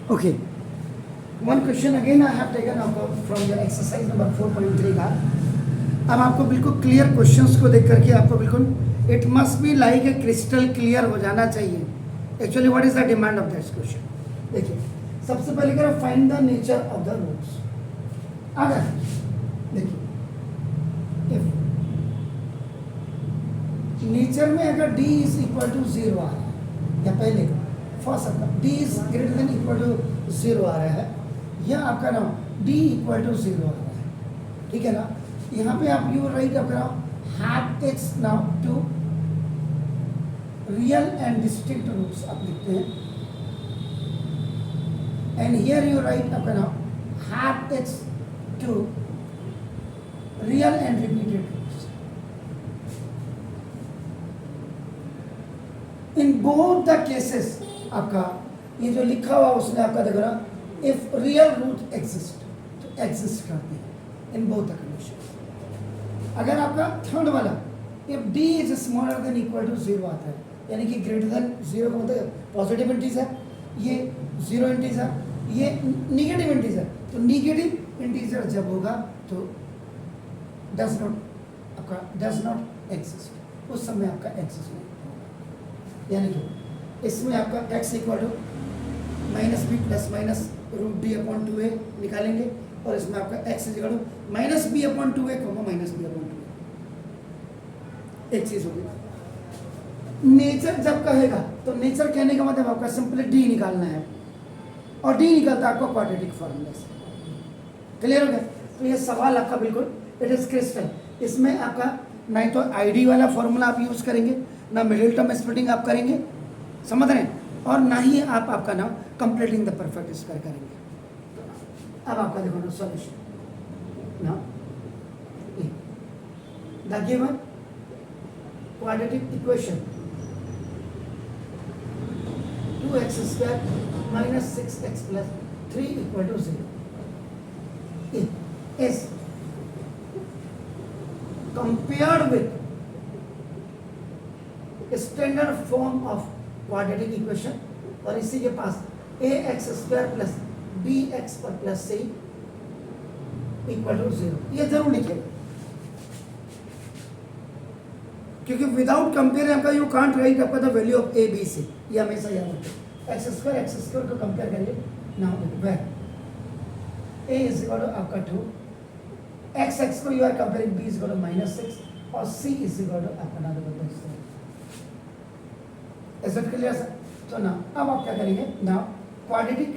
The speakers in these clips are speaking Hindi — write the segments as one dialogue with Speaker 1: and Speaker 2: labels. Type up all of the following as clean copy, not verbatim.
Speaker 1: Okay. One question again I have taken out from your exercise number 4.3 का. अब आपको बिल्कुल क्लियर क्वेश्चंस को देख करके आपको बिल्कुल it must be like a crystal clear हो जाना चाहिए. Actually what is the demand of this question. देखिए सबसे पहले करो find the nature of the roots. अगर देखिए इफ नेचर में अगर d इज इक्वल टू 0 आ रहा है या पहले का फर्स्ट आपका d is greater than equal to 0 आ रहा है या आपका नाम d इक्वल टू 0 आ रहा है. ठीक है ना. यहाँ पे आप यू राइट आपका have it's now two real and distinct roots आप लिखते हैं. एंड हियर यू राइट आपका नाम have it's two real and repeated roots. In both the cases आपका ये जो लिखा हुआ उसमें आपका देख रहा इफ रियल रूट एग्जिस्ट तो एग्जिस्ट करते हैं इन बोथ द कंडीशन. अगर आपका थर्ड वाला if d is smaller than equal to 0 आता है यानी कि ग्रेटर देन 0 का मतलब पॉजिटिव इंटीजर, ये 0 इंटीजर, ये निगेटिव इंटीजर. तो निगेटिव इंटीजर जब होगा तो डज नॉट एग्जिस्ट, उस समय आपका एग्जिस्ट नहीं होगा. यानी कि इसमें आपका x equal to minus B plus minus root D upon 2a निकालेंगे और इसमें आपका x equal to minus B upon 2a minus B upon 2a. एक चीज होगी. नेचर जब कहेगा तो नेचर कहने का मतलब आपका सिंपली d निकालना है और d निकलता है आपको क्वाड्रेटिक फॉर्मूला से. क्लियर हो गया. तो ये सवाल आपका बिल्कुल इट इज क्रिस्टल. इसमें आपका ना तो आईडी वाला फॉर्मूला आप यूज करेंगे ना मिडिल टर्म स्प्लिटिंग आप करेंगे, समझ रहे हैं, और ना ही आप आपका नाम कंप्लीटिंग द परफेक्ट स्क्वायर करेंगे. अब आपका देखो ना सॉल्यूशन ना the given quadratic equation 2x square minus 6x plus 3 equal to 0 is compared with standard form of quadratic equation और इसी के पास ax स्क्वायर प्लस bx पर प्लस c इक्वल टू 0. ये जरूर लिखेगा क्योंकि विदाउट कंपेयर आपका यू कांट राइट आपका the value of A B C. ये हमेशा याद रखें. एक्स स्क्वायर को कंपेयर करिए now where A is equal to आपका 2, एक्स को you are comparing B is equal to -6 और सी इज इक्वल टू आपका now is it clear sir. तो ना अब आप क्या करेंगे नाउ क्वाड्रेटिक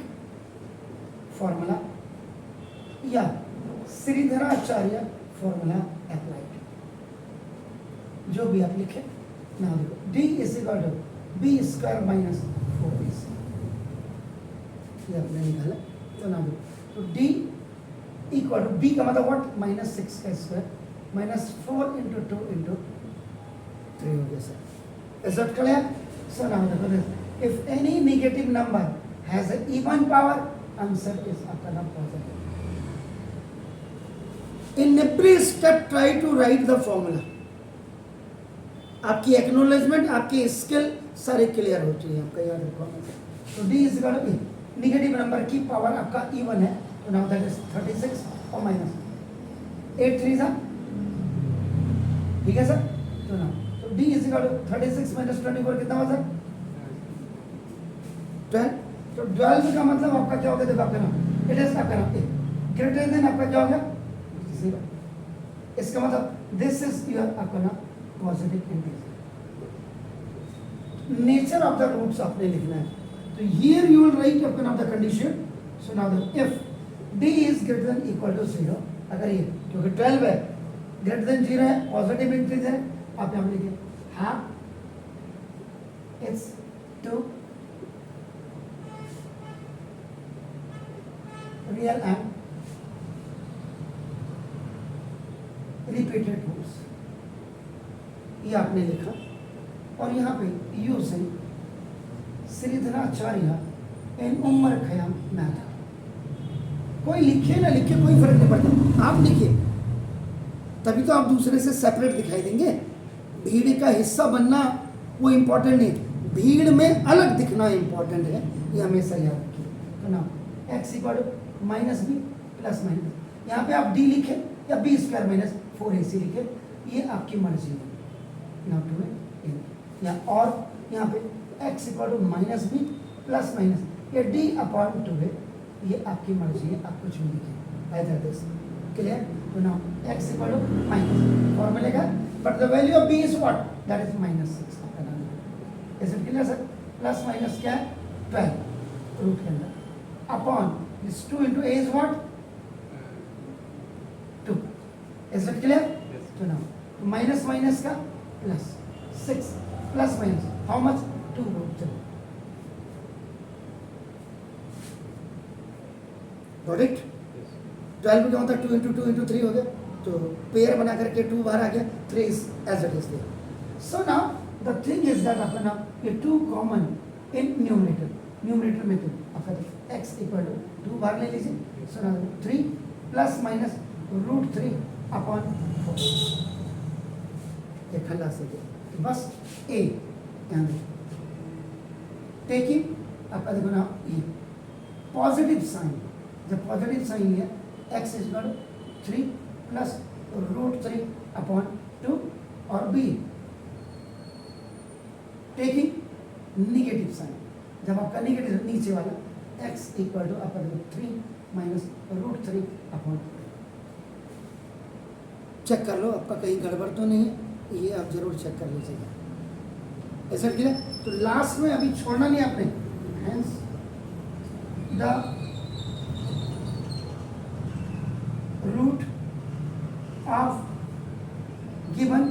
Speaker 1: फॉर्मूला या श्रीधराचार्य फॉर्मूला अप्लाइड जो भी आप लिखे ना देखो d is equal to B square minus 4ac ये आपने निकाला. तो ना देखो तो d इक्वल टू b का मतलब व्हाट -6 का स्क्वायर -4 इंटू 2 इंटू 3 हो गया sir. Is it clear. So now the question is, if any negative number has an even power, answer is आपका नाम positive. In every step, try to write the formula. आपकी एक्नोलेजमेंट, आपकी स्किल सारी क्लियर हो चाहिए आपका याद रखना. तो d is equal to negative number की पावर आपका इवन है तो नाउ दैट इज 36 और माइनस 8 3 सा. ठीक है सर. तो now d is equal to 36 minus 24 कितना हुआ सर 12. तो 12 का मतलब आपका क्या हो गया देखो आपका नाम इट इज आपका नाम ग्रेटर देन आपका क्या हो गया 0. इसका मतलब दिस इज योर आपका नाम positive integer. Nature of the roots आपने लिखना है. तो हियर यू विल राइट आपका नाम the condition. So now if d is greater than equal to 0 अगर ये क्योंकि 12 है ग्रेटर देन 0 है पॉजिटिव इंटीजर है आप यहाँ लिखिए have its two real and repeated roots. ये आपने लिखा और यहाँ पे using Shridharacharya and Omar Khayyam method. कोई लिखे ना लिखे कोई फर्क नहीं पड़ता. आप लिखिए तभी तो आप दूसरे से सेपरेट दिखाई देंगे. भीड़ का हिस्सा बनना वो इम्पोर्टेंट नहीं, भीड़ में अलग दिखना इम्पोर्टेंट है. ये हमेशा याद रखिए. तो now x equal to minus B plus minus, यहाँ पे आप d लिखे या बी स्क्वायर माइनस 4ac लिखे, ये आपकी मर्जी है। नाउ टू में या और यहाँ पे x equal to minus B plus minus, ये d अपॉन 2 है, ये आपकी मर्जी है, आप कुछ भी लिखें ऐसा दिस। क्लियर? तो now x equal to minus फॉर्मूले का, but the value of b is what, that is -6 आपका नाम। Is it clear sir? Plus minus क्या है 12 रूट के अंदर upon this 2 into a is what 2। Is it clear? तो नाउ माइनस माइनस का plus 6 plus minus how much 2 root 3। Got it? 12 में क्या होता है 2 into 2 into 3 हो गया, तो पेयर बना करके 2 बाहर आ गया, 3 is as it is there. So now the thing is that अपना ये 2 common in न्यूमरेटर में तो आपका x इक्वल टू 2 बाहर ले लीजिए, so now 3 plus minus root 3 upon 4, ये खल्लास से गया, तो बस a यहाँ टेकिंग आपका देखो ना ये पॉजिटिव साइन, जब पॉजिटिव साइन लिया x is equal 3 plus root 3 upon 2 और b टेकिंग निगेटिव साइन, जब आपका निगेटिव नीचे वाला x इक्वल टू आपका 3 माइनस रूट 3 अपॉन 2। चेक कर लो आपका कहीं गड़बड़ तो नहीं है, ये आप जरूर चेक कर लीजिएगा। ऐसा क्लियर? तो लास्ट में अभी छोड़ना नहीं आपने, hence the root of given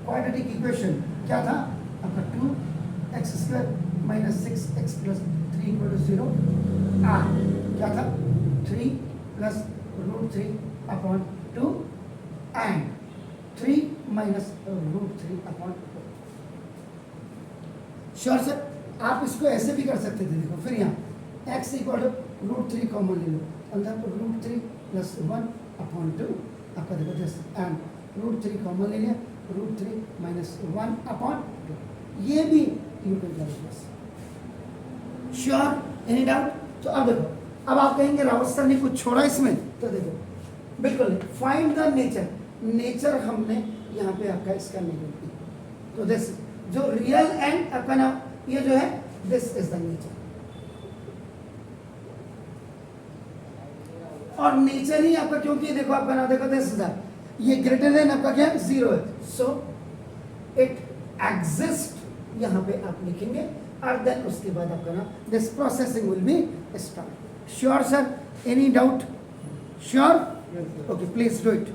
Speaker 1: quadratic equation क्या था आपका 2x² minus 6x plus 3 equal to 0 are क्या था 3 plus root 3 upon 2 and 3 minus root 3 upon 4। Sure sir? आप इसको ऐसे भी कर सकते थे, देखो फिर यहाँ x equal to root 3 common ले लो, अंदर रूट 3 प्लस 1 अपॉन 2 आपका देखो दिस एंड रूट 3 कॉमन ले लिया, रूट 3 माइनस 1 अपॉन 2, ये भी you can calculate. Sure? Any doubt? तो अब देखो, अब आप कहेंगे रावत सर ने कुछ छोड़ा इसमें, तो देखो बिल्कुल फाइंड द नेचर, नेचर हमने यहाँ पे आपका इसका निकाल दिया, तो दिस जो रियल एंड आपका ना ये जो है दिस इज द नेचर, और नेचर ही आपका, क्योंकि देखो आपका ना देखो दिस ये ग्रेटर देन आपका क्या 0 है, सो इट एग्जिस्ट यहाँ पे आप लिखेंगे, और देन उसके बाद आपका ना this processing will be start. Sure sir? Any doubt? Sure? Okay please do it.